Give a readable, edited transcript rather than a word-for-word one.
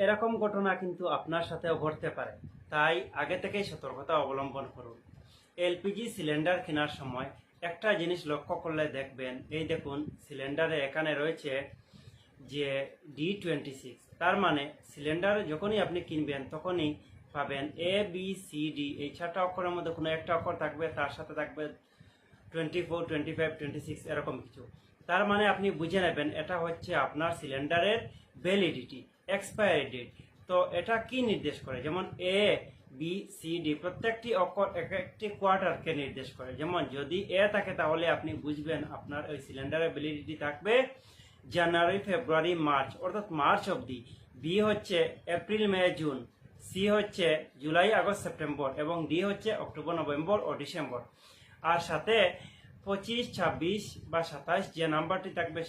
এরকম ঘটনা কিন্তু আপনার সাথেও ঘটতে পারে, তাই আগে থেকেই সতর্কতা অবলম্বন করুন। এলপিজি সিলিন্ডার কেনার সময় একটা জিনিস লক্ষ্য করলে দেখবেন, এই দেখুন সিলিন্ডারে এখানে রয়েছে যে D26, তার মানে সিলিন্ডার যখনই আপনি কিনবেন তখনই পাবেন ABCD, এই 4টা অক্ষরের মধ্যে কোনো একটা অক্ষর থাকবে, তার সাথে থাকবে 24, 25, 26 এরকম কিছু। তার মানে আপনি বুঝে নেবেন এটা হচ্ছে আপনার সিলিন্ডারের ভ্যালিডিটি, এক্সপায়ারি ডেট। তো এটা কি নির্দেশ করে, যেমন ABCD প্রত্যেকটি অক্ষর এক একটি কোয়ার্টারকে নির্দেশ করে। যেমন যদি এ থাকে তাহলে আপনি বুঝবেন আপনার ওই সিলিন্ডারের ভ্যালিডিটি থাকবে জানুয়ারি, ফেব্রুয়ারি, মার্চ, অর্থাৎ মার্চ অবধি। বি হচ্ছে এপ্রিল, মে, জুন। সি হচ্ছে জুলাই, আগস্ট, সেপ্টেম্বর এবং ডি হচ্ছে অক্টোবর, নভেম্বর ও ডিসেম্বর। আর সাথে 25, 26 বা 27 যে নাম্বারটি থাকবে